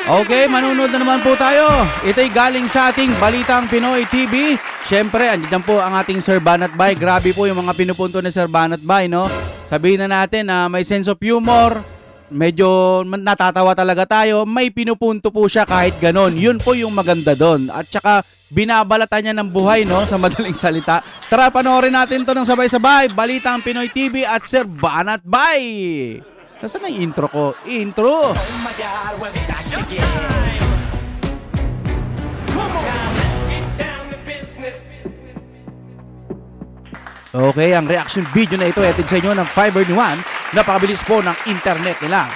Okay, manunod na naman po tayo. Ito'y galing sa ating Balitang Pinoy TV. Siyempre, andyan po ang ating Sir Banat Bay. Grabe po yung mga pinupunto ni Sir Banat Bay, no? Sabihin na natin na may sense of humor, medyo natatawa talaga tayo, may pinupunto po siya kahit ganon. Yun po yung maganda doon. At saka, binabalatan niya ng buhay, no? Sa madaling salita. Tara, panoorin natin to ng sabay-sabay. Balitang Pinoy TV at Sir Banat Bay. Nasaan na yung intro ko? Intro! Oh my God, we're back again. Come on, now let's get down to business. Okay, ang reaction video na ito ay hatid sa inyo ng Fiber ni Juan. Napakabilis po ng internet nila.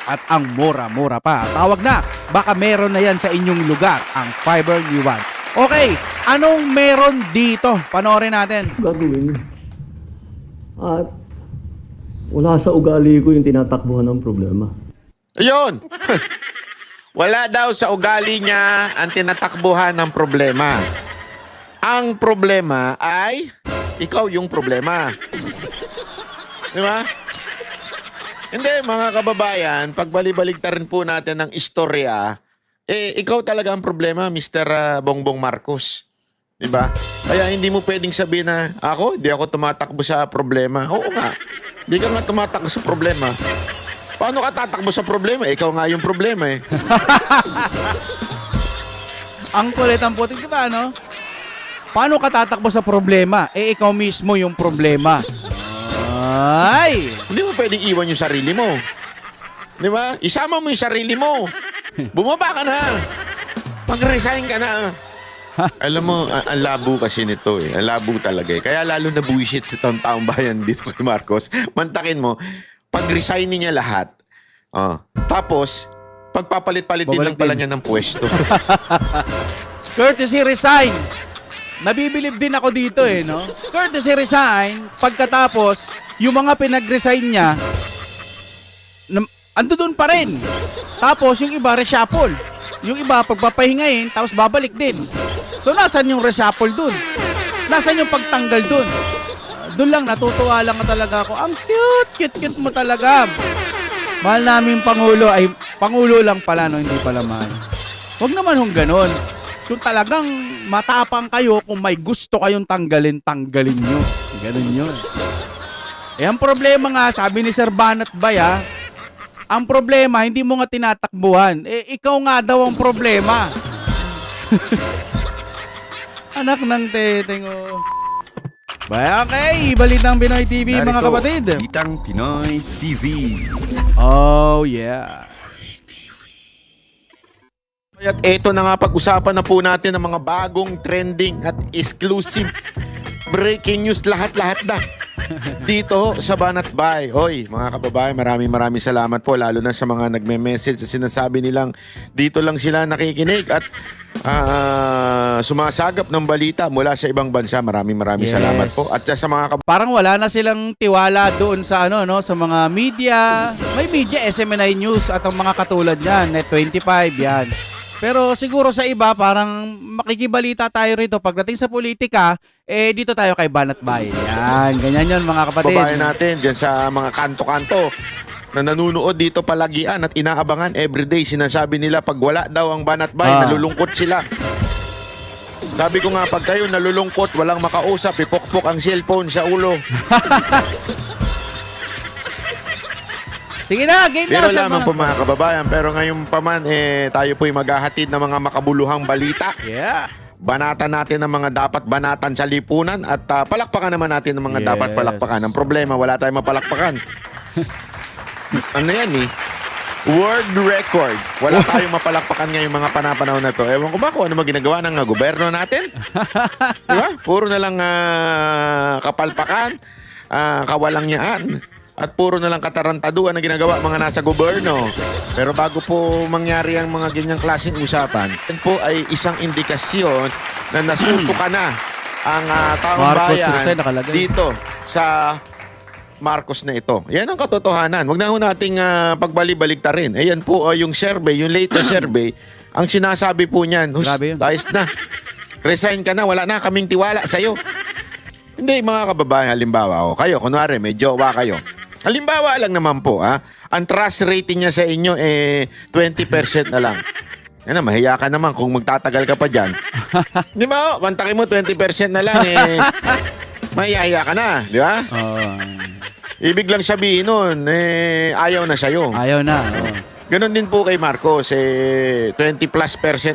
At ang mura-mura pa. Tawag na, baka meron na yan sa inyong lugar, ang Fiber ni Juan. Okay, anong meron dito? Panoorin natin. Gagawin. At wala sa ugali ko yung tinatakbuhan ng problema. Ayun! Wala daw sa ugali niya ang tinatakbuhan ng problema. Ang problema ay ikaw yung problema. Di ba? Hindi, mga kababayan, pagbalibaligtarin po natin ng istorya, ikaw talaga ang problema, Mr. Bongbong Marcos. Di ba? Kaya hindi mo pwedeng sabihin na, hindi ako tumatakbo sa problema. Oo nga. Hindi ka nga tumatakbo sa problema. Paano ka tatakbo sa problema? Ikaw nga yung problema eh. Ang kulit ang putik, di ba, no? Paano ka tatakbo sa problema? Ikaw mismo yung problema. Ay! Hindi mo pwedeng iwan yung sarili mo. Di ba? Isama mo yung sarili mo. Bumaba ka na. Mag-resign ka na. Alam mo, ang labo kasi nito eh. Ang labo talaga eh. Kaya lalo na buwisit sa taong bayan dito kay Marcos. Mantakin mo, pag-resign niya lahat. Tapos, pagpapalit-palit din lang pala niya ng pwesto. Courtesy resign. Nabibilib din ako dito eh, no? Courtesy resign, pagkatapos, yung mga pinag-resign niya, ando doon pa rin. Tapos, yung iba, reshuffle. Yung iba, pagpapahingayin, tapos babalik din. So, nasan yung reshuffle dun? Nasan yung pagtanggal dun? Doon lang, natutuwa lang talaga ako. Ang cute mo talaga. Mahal namin Pangulo. Ay, Pangulo lang pala, no? Hindi pala mahal. Huwag naman hong ganon. Kung talagang matapang kayo, kung may gusto kayong tanggalin, tanggalin nyo. Ganon yun. Ang problema nga, sabi ni Sir Banat Bay, ang problema, hindi mo nga tinatakbuhan. Ikaw nga daw ang problema. Anak ng teteng, oh. Okay, Balitang Pinoy TV, mga Narito, kapatid. Balitang Pinoy TV. Oh, yeah. At eto na nga, pag-usapan na po natin ang mga bagong trending at exclusive breaking news, lahat-lahat na dito sa Banat Bay. Hoy, mga kababayan, maraming salamat po, lalo na sa mga nagme-message sa sinasabi nilang dito lang sila nakikinig at sumasagap ng balita mula sa ibang bansa. Maraming Yes. salamat po. At sa mga Parang wala na silang tiwala doon sa sa mga media. May media, SMNI News at ang mga katulad niyan, Net25, yan. Pero siguro sa iba, parang makikibalita tayo rito. Pagdating sa politika, dito tayo kay Banat Bay. Yan, ganyan yun mga kapatid. kababayan natin dyan sa mga kanto-kanto na nanunood dito palagian at inaabangan everyday. Sinasabi nila pag wala daw ang Banat Bay, nalulungkot sila. Sabi ko nga, pag kayo nalulungkot, walang makausap, ipokpok ang cellphone sa ulo. Sige na, game Pero na. lamang po mga kababayan, pero ngayon pa man, tayo po'y maghahatid ng mga makabuluhang balita. Yeah. Banatan natin ang mga dapat banatan sa lipunan at palakpakan naman natin ang mga Yes. dapat palakpakan. Ang problema, wala tayong mapalakpakan. Ano yan eh? World record. Wala tayong mapalakpakan ngayong mga panahon na to. Ewan ko ba kung ano ba ginagawa ng gobyerno natin? Diba? Puro na lang kapalpakan, kawalangyaan, at puro na lang katarantaduan na ginagawa mga nasa gobyerno. Pero bago po mangyari ang mga ganyang klaseng usapan, yan po ay isang indikasyon na nasusuka na ang taong Marcos bayan Rizal nakalagay. dito sa Marcos na ito. Yan ang katotohanan. Huwag na ho nating pagbali-baliktarin. Yan po yung survey, yung latest survey. Ang sinasabi po niyan, Grabe yun. ayos na. Resign ka na, wala na kaming tiwala sa'yo. Hindi, mga kababayan, halimbawa, kayo, kunwari, may jowa kayo. Halimbawa lang naman po, ang trust rating niya sa inyo 20% na lang. Yan na, mahiya ka naman kung magtatagal ka pa dyan. Di ba? Mantakin mo 20% na lang mahiya ka na, di ba? Ibig lang sabihin nun, ayaw na sa'yo. Ayaw na. Ganon din po kay Marcos, 20+%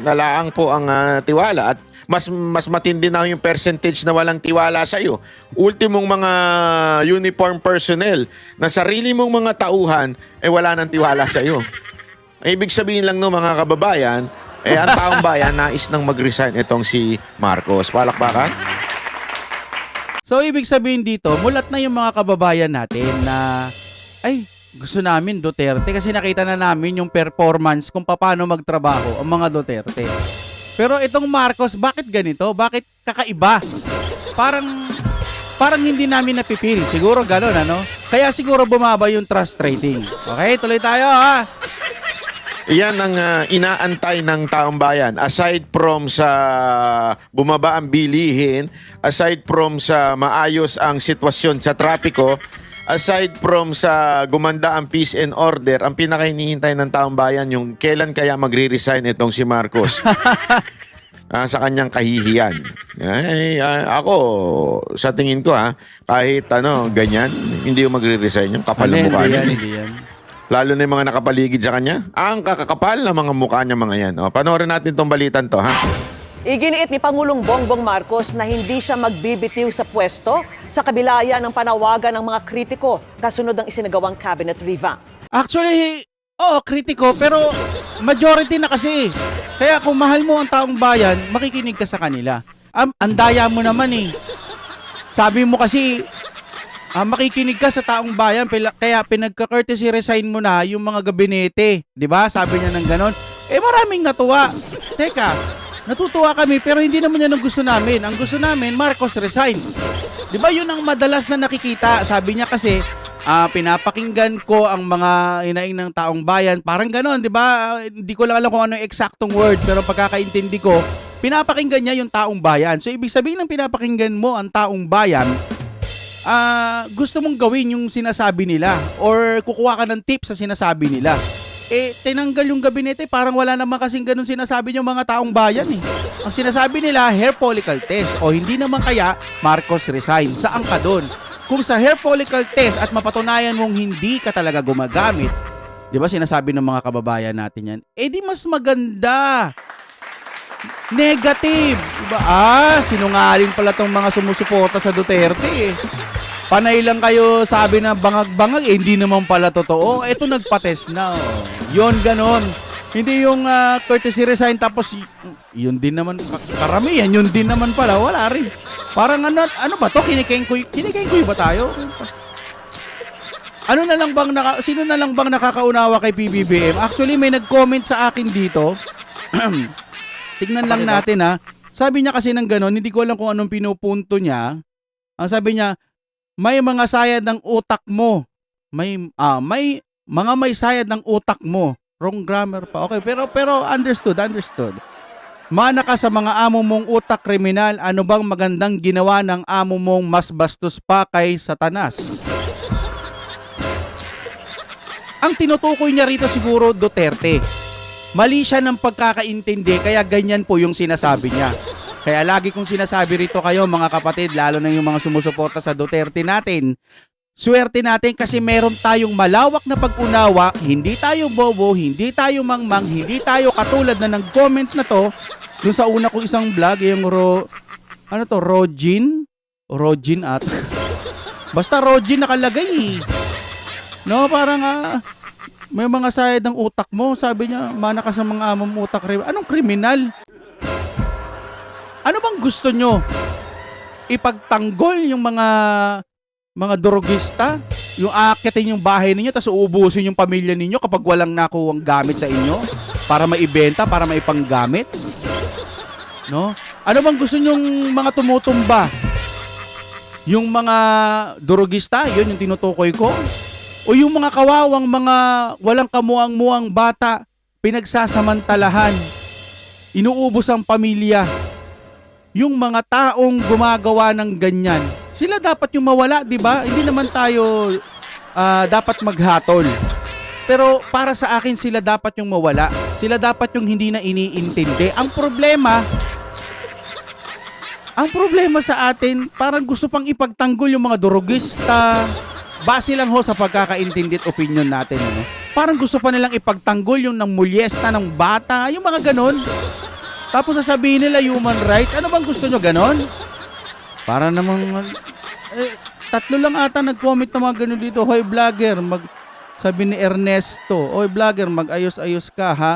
na lang po ang tiwala at mas matindi na yung percentage na walang tiwala sa iyo. Ultimong mga uniform personnel na sarili mong mga tauhan wala nang tiwala sa iyo. Ibig sabihin lang no mga kababayan, ang taong bayan nais nang mag-resign itong si Marcos. Palakpakan. So, ibig sabihin dito, mulat na yung mga kababayan natin na, gusto namin Duterte kasi nakita na namin yung performance kung paano magtrabaho ang mga Duterte. Pero itong Marcos, bakit ganito? Bakit kakaiba? Parang hindi namin napipil. Siguro gano'n, ano? Kaya siguro bumaba yung trust rating. Okay, tuloy tayo, ha? Iyan ang inaantay ng taong bayan. Aside from sa bumaba ang bilihin, aside from sa maayos ang sitwasyon sa trapiko, aside from sa gumanda ang peace and order, ang pinakahinihintay ng taong bayan yung kailan kaya magre-resign itong si Marcos. Sa kanyang kahihiyan. Ako, sa tingin ko kahit ganyan, hindi yung magre-resign yung kapal ng mukha niya. Hindi yan. Lalo na yung mga nakapaligid sa kanya. Ang kakakapal na mga mukha niya mga yan. Panoorin natin tong balitan to, Iginiit ni Pangulong Bongbong Marcos na hindi siya magbibitiw sa pwesto sa kabila yan ng panawagan ng mga kritiko kasunod ng isinagawang cabinet revamp. Actually, kritiko, pero majority na kasi. Kaya kung mahal mo ang taong bayan, makikinig ka sa kanila. Andaya mo naman Sabi mo kasi, makikinig ka sa taong bayan, kaya pinagka-courtesy resign mo na yung mga gabinete. 'Di ba? Sabi niya ng ganon. Maraming natuwa. Teka, natutuwa kami pero hindi naman yan ang gusto namin. Ang gusto namin, Marcos resign. 'Di ba? Yun ang madalas na nakikita. Sabi niya kasi, pinapakinggan ko ang mga inaing ng taong bayan. Parang ganon, 'di ba? Hindi ko lang alam kung ano yung eksaktong word, pero pagkakaintindi ko, pinapakinggan niya yung taong bayan. So ibig sabihin ng pinapakinggan mo ang taong bayan, gusto mong gawin yung sinasabi nila or kukuha ka ng tips sa sinasabi nila. Tinanggal yung gabinete, parang wala naman kasing ganun sinasabi yung mga taong bayan Ang sinasabi nila, hair follicle test o hindi naman kaya Marcos resign. Saan ka doon? Kung sa hair follicle test at mapatunayan mong hindi ka talaga gumagamit, di ba sinasabi ng mga kababayan natin yan, di mas maganda. Negative. Diba? Sinungaling pala tong mga sumusuporta sa Duterte Panay lang kayo sabi na bangag-bangag, hindi naman pala totoo. Ito nagpa-test na. Yon ganon. Hindi yung courtesy resign tapos yun din naman karamihan, yun din naman pala. Wala rin. Parang ano ba to? Kinikengkoy ba tayo? Sino na lang bang nakakaunawa kay PBBM? Actually, may nag-comment sa akin dito. Tignan lang natin Sabi niya kasi ng ganon, hindi ko alam kung anong pinupunto niya. Ang sabi niya, may mga sayad ng utak mo. May mga may sayad ng utak mo. Wrong grammar pa. Okay, pero understood. Mana ka sa mga amo mong utak kriminal, ano bang magandang ginawa ng amo mong mas bastos pa kay Satanas? Ang tinutukoy niya rito siguro Duterte. Mali siya ng pagkakaintindi, kaya ganyan po yung sinasabi niya. Kaya lagi kong sinasabi rito kayo mga kapatid, lalo na yung mga sumusuporta sa Duterte natin, swerte natin kasi meron tayong malawak na pag-unawa, hindi tayo bobo, hindi tayo mangmang, hindi tayo katulad na nag-comment na to, dun sa una kong isang vlog, yung Rogin at, basta Rogin nakalagay No, parang may mga sayad ng utak mo, sabi niya, mana ka sa mga among utak. Anong kriminal? Ano bang gusto nyo? Ipagtanggol yung mga drogista? Yung aakitin yung bahay ninyo tapos uubusin yung pamilya ninyo kapag walang nakuwang gamit sa inyo? Para maibenta, para maipanggamit? No? Ano bang gusto nyong mga tumutumba? Yung mga drogista, yun yung tinutukoy ko? O yung mga kawawang mga walang kamuang-muang bata, pinagsasamantalahan, inuubos ang pamilya. Yung mga taong gumagawa ng ganyan, sila dapat yung mawala, di ba? Hindi naman tayo dapat maghatol. Pero para sa akin, sila dapat yung mawala. Sila dapat yung hindi na iniintindi. Ang problema sa atin, parang gusto pang ipagtanggol yung mga durugista. Base lang ho sa pagkakaintindi at opinion natin. Ano? Parang gusto pa nilang ipagtanggol yung ng mulyesta ng bata, yung mga ganon. Tapos sasabihin nila human rights. Ano bang gusto nyo, ganon? Para namang... tatlo lang ata nag-comment na mga ganon dito. Hoy vlogger, sabi ni Ernesto, oy vlogger, mag-ayos-ayos ka ha.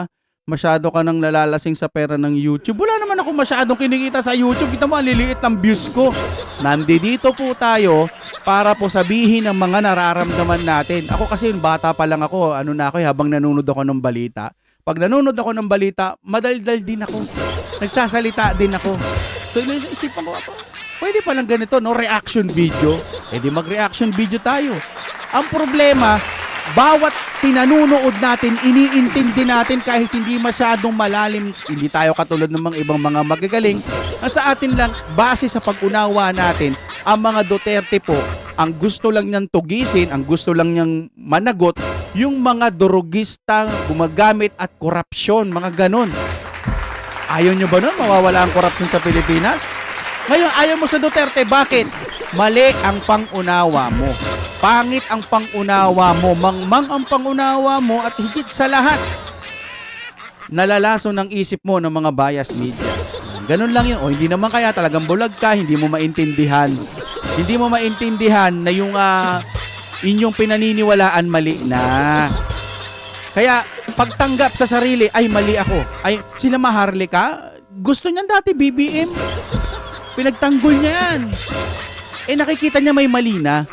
Masyado ka nang nalalasing sa pera ng YouTube. Wala naman ako masyadong kinikita sa YouTube. Kita mo, ang liliit ng views ko. Nandito po tayo para po sabihin ang mga nararamdaman natin. Ako kasi bata pa lang ako, habang nanonood ako ng balita. Pag nanonood ako ng balita, madaldal din ako. Nagsasalita din ako. So, isipan ko, pwede palang ganito, no? Reaction video. Eh di mag-reaction video tayo. Ang problema, bawat pinanunood natin, iniintindi natin kahit hindi masyadong malalim. Hindi tayo katulad ng mga ibang mga magagaling. Ang sa atin lang, base sa pag-unawa natin, ang mga Duterte po, ang gusto lang niyang tugisin, ang gusto lang niyang managot, yung mga durugista, gumagamit at korupsyon, mga ganon. Ayaw niyo ba nun? Mawawala ang korupsyon sa Pilipinas? Ngayon, ayaw mo sa Duterte. Bakit? Mali ang pangunawa mo. Pangit ang pangunawa mo. Mangmang ang pangunawa mo at higit sa lahat, nalalaso ng isip mo ng mga bias media. Ganun lang yun. O hindi naman kaya talagang bulag ka, hindi mo maintindihan. Hindi mo maintindihan na yung inyong pinaniniwalaan mali na. Kaya pagtanggap sa sarili, ay mali ako. Ay sila Maharlika, gusto niyan dati BBM. Pinagtanggol niya yan. Eh nakikita niya may mali na.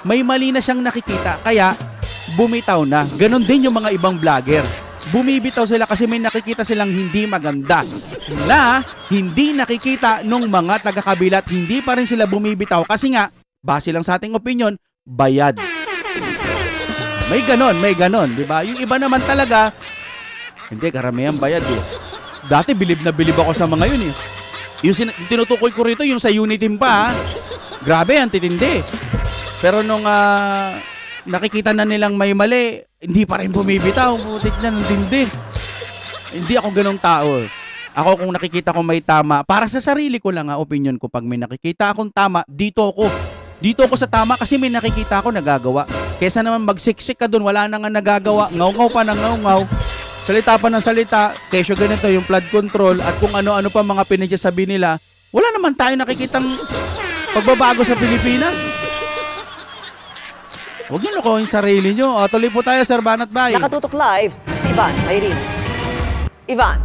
May mali na siyang nakikita. Kaya bumitaw na. Ganon din yung mga ibang vlogger. Bumibitaw sila kasi may nakikita silang hindi maganda. Na hindi nakikita nung mga taga-kabilat. Hindi pa rin sila bumibitaw. Kasi nga, base lang sa ating opinion, bayad. May ganon, di ba? Yung iba naman talaga, hindi, karamihan bayad eh. Dati bilib na bilib ako sa mga yun eh. Yung tinutukoy ko rito, yung sa Uniteam pa, grabe, ang titindi. Pero nung nakikita na nilang may mali, hindi pa rin bumibitaw. Putik na, nang tindi. Hindi ako ganong tao. Ako kung nakikita ko may tama, para sa sarili ko lang opinion ko, pag may nakikita akong tama, dito ako. Dito ako sa tama kasi may nakikita ako nagagawa. Kesa naman magsiksik ka dun, wala na nga nagagawa, ngaw-ngaw pa ng ngaw-ngaw. Salita pa ng salita, kesyo ganito yung flood control at kung ano-ano pa mga pinagsasabi nila, wala naman tayo nakikitang pagbabago sa Pilipinas. Huwag niyo lokohin sarili niyo. O, tuloy po tayo, Sir Banat Bay. Nakatutok live si Ivan Mayrin. Ivan.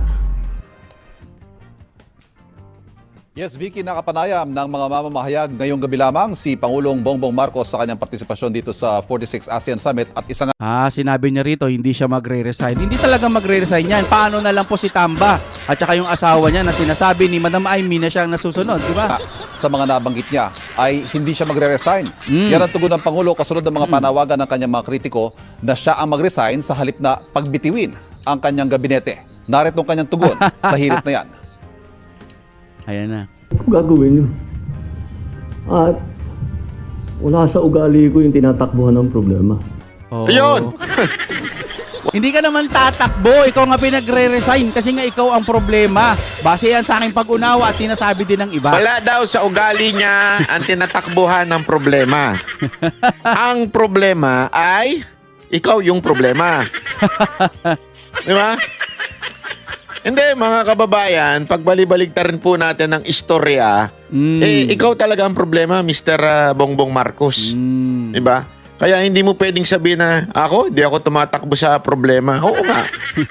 Yes, Vicky, nakapanayam ng mga mamamahayag ngayong gabi lamang si Pangulong Bongbong Marcos sa kanyang partisipasyon dito sa 46 ASEAN Summit at isa nga sinabi niya rito, hindi siya magre-resign. Hindi talaga magre-resign yan. Paano na lang po si Tamba at saka yung asawa niya na sinasabi ni Madam Amy na siya ang nasusunod, di ba? sa mga nabanggit niya ay hindi siya magre-resign. Yan ang tugon ng Pangulo kasunod ng mga panawagan ng kanyang mga kritiko na siya ang mag-resign sa halip na pagbitiwin ang kanyang gabinete. Narito ang kanyang tugon sa hirit na yan. Ayan na. Kung gagawin yun. At wala sa ugali ko yung tinatakbuhan ng problema. Oo. Ayun! Hindi ka naman tatakbo, ikaw nga pinagre-resign kasi nga ikaw ang problema. Base yan sa aking pag-unawa at sinasabi din ng iba. Wala daw sa ugali niya ang tinatakbuhan ng problema. Ang problema ay ikaw yung problema. Di ba? Hindi, mga kababayan, pagbali-baligta rin po natin ng istorya, ikaw talaga ang problema, Mr. Bongbong Marcos. Di ba? Kaya hindi mo pwedeng sabihin na, hindi ako tumatakbo sa problema. Oo nga,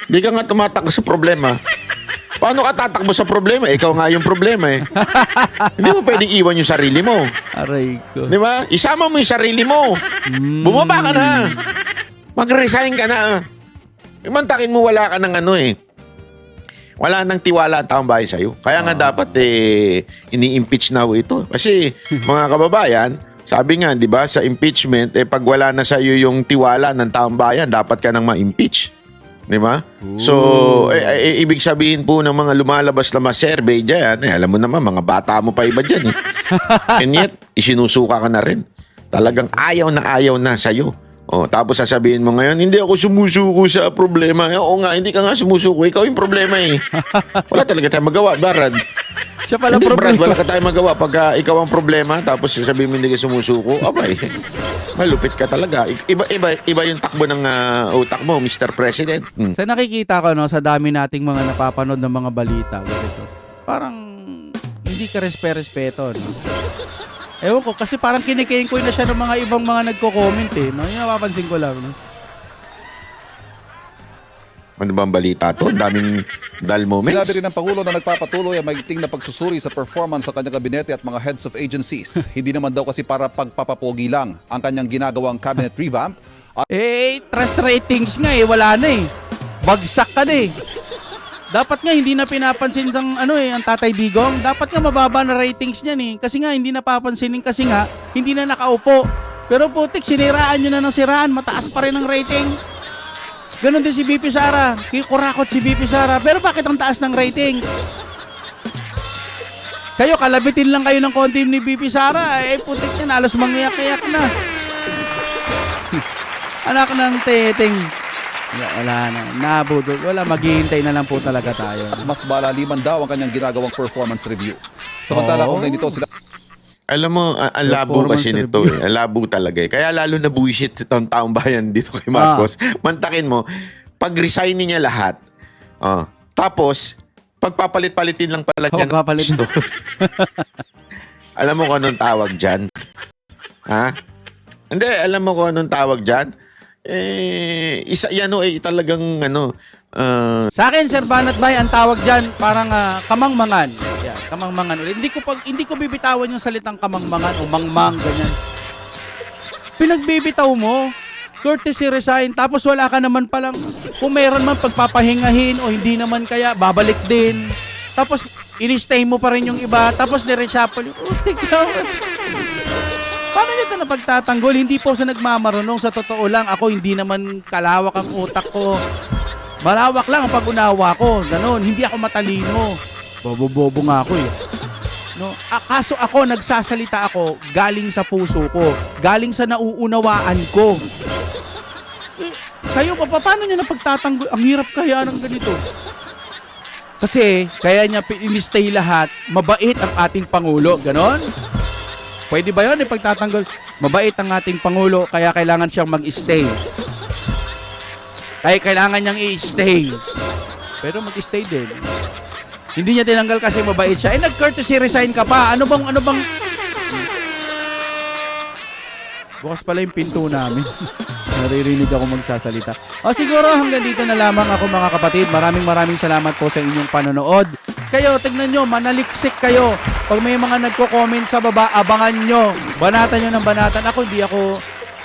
hindi ka nga tumatakbo sa problema. Paano ka tatakbo sa problema? Ikaw nga yung problema eh. Hindi mo pwedeng iwan yung sarili mo. Aray ko. Di ba? Isama mo yung sarili mo. Bumaba ka na. Mag-resign ka na. Imantakin mo wala ka ng wala nang tiwala ang taong bayan sa'yo. Kaya nga dapat ini-impeach na ito. Kasi mga kababayan, sabi nga, di ba, sa impeachment, pag wala na sa'yo yung tiwala ng taong bayan, dapat ka nang ma-impeach. Di ba? So, ibig sabihin po ng mga lumalabas na survey dyan, alam mo naman, mga bata mo pa iba dyan. And yet, isinusuka ka na rin. Talagang ayaw na sa'yo. Oh, tapos sasabihin mo ngayon, hindi ako sumusuko sa problema. Oo nga, hindi ka nga sumusuko. Ikaw yung problema eh. Wala talaga tayong magawa, Brad. Siya pala Hindi, Brad, problema. wala ka tayong magawa. Pagka ikaw ang problema, tapos sasabihin mo hindi ka sumusuko, abay, malupit ka talaga. Iba yung takbo ng utak mo, Mr. President. Sa nakikita ko, no, sa dami nating mga napapanood ng mga balita, ganito, parang hindi ka respeto, no? Ewan ko, kasi parang kinikengkoy na siya ng mga ibang mga nagko-comment eh, no? Yung napapansin ko lang, no? Ano ba ang balita to? Ang daming dull moments. Sinabi rin ng Pangulo na nagpapatuloy ang magiging na pagsusuri sa performance sa kanyang kabinete at mga heads of agencies. Hindi naman daw kasi para pagpapapogi lang ang kanyang ginagawang cabinet revamp. Trust ratings nga eh, wala na eh. Bagsak ka na eh. Dapat nga hindi na pinapansin ang ang Tatay Digong. Dapat nga mababa na ratings niyan eh. Kasi nga hindi napapansinin kasi nga hindi na nakaupo. Pero putik, siniraan nyo na ng siraan, mataas pa rin ang rating. Ganon din si BP Sara. Kurakot si BP Sara. Pero bakit ang taas ng rating? Kayo, kalabitin lang kayo ng konti ni BP Sara. Putik yan, alos mangyayak-yayak na. Anak ng teteng. Wala na. Nabudol. Wala, maghihintay na lang po talaga tayo. Mas malaliman daw ang kanyang ginagawang performance review. Samantala, kung nito sila Alam mo, ang labo kasi nito eh. Ang labo talaga eh. Kaya lalo na buwisit itong taong bayan dito kay Marcos. Mantakin mo, pag-resign niya lahat, tapos, pagpapalit-palitin lang pala niya ng Papalit. gusto. Alam mo kung anong tawag dyan? Ha? Hindi, alam mo kung anong tawag dyan? Talagang Sa akin, Sir Banat Bay, ang tawag dyan, parang kamangmangan. Yan, kamangmangan ulit. Hindi ko bibitawan yung salitang kamangmangan o mangmang, ganyan. Pinagbibitaw mo, courtesy resign, tapos wala ka naman palang, kung meron man pagpapahingahin o hindi naman kaya, babalik din. Tapos, in-stay mo pa rin yung iba, tapos ni-reshuffle yung, paano nito na pagtatanggol? Hindi po sa nagmamarunong. Sa totoo lang, ako hindi naman kalawak ang utak ko. Malawak lang ang pag-unawa ko. Ganon, hindi ako matalino. Bobo-bobo nga ako eh. No? Kaso ako, nagsasalita ako galing sa puso ko. Galing sa nauunawaan ko. Kayo, paano nyo na pagtatanggol? Ang hirap kaya ng ganito. Kasi, kaya niya in-stay lahat, mabait ang ating Pangulo. Ganon? Pwede ba yun pagtatanggol? Mabait ang ating Pangulo, kaya kailangan siyang mag-stay. Kaya kailangan niyang i-stay. Pero mag-stay din. Hindi niya tinanggal kasi mabait siya. Nag-courtesy resign ka pa. Ano bang... Bukas pala yung pinto namin. Naririnig ako magsasalita. Siguro hanggang dito na lamang ako mga kapatid. Maraming salamat po sa inyong panonood. Kayo, tignan nyo, manaliksik kayo. Pag may mga nagko-comment sa baba, abangan nyo. Banatan nyo ng banatan. Ako,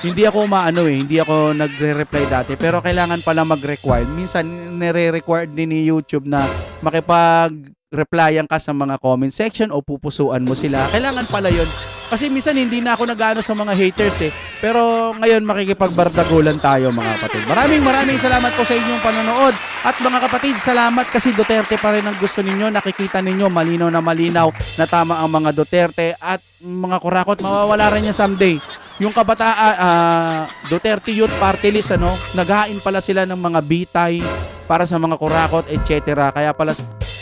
hindi ako nagre-reply dati. Pero kailangan pala mag-require. Minsan, nire-require din ni YouTube na makipag-replyan ka sa mga comment section o pupusuan mo sila. Kailangan pala yun. Kasi minsan hindi na ako nag-ano sa mga haters eh. Pero ngayon makikipagbardagulan tayo mga kapatid. Maraming salamat po sa inyong panonood. At mga kapatid, salamat kasi Duterte pa rin ang gusto ninyo. Nakikita ninyo malinaw na tama ang mga Duterte. At mga kurakot, mawawala rin yan someday. Yung kabataan, Duterte Youth Party List, naghain pala sila ng mga bitay para sa mga kurakot, etc. Kaya pala,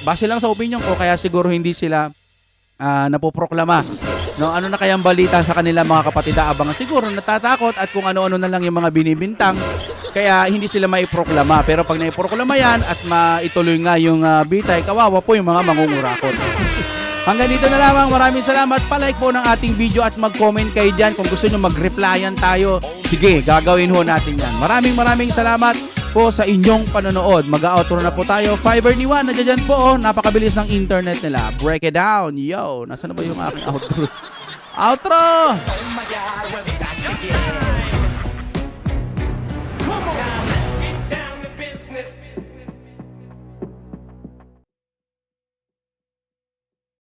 base lang sa opinion ko, kaya siguro hindi sila napoproklama. No, ano na kayang balita sa kanila mga kapatid? Abangan siguro natatakot at kung ano-ano na lang yung mga binibintang kaya hindi sila maiproklama. Pero pag naiproklama yan at maituloy nga yung bitay, kawawa po yung mga mangungurakot. Hanggang dito na lamang. Maraming salamat. Palike po ng ating video at mag-comment kayo dyan. Kung gusto nyo mag-replyan tayo, sige, gagawin ho natin yan. Maraming salamat po sa inyong panonood. Mag-outro na po tayo. Fiverr ni Juan, nandiyan po. Napakabilis ng internet nila. Break it down. Yo, nasaan na ba yung aking outro? Outro! Oh my God, we're back again.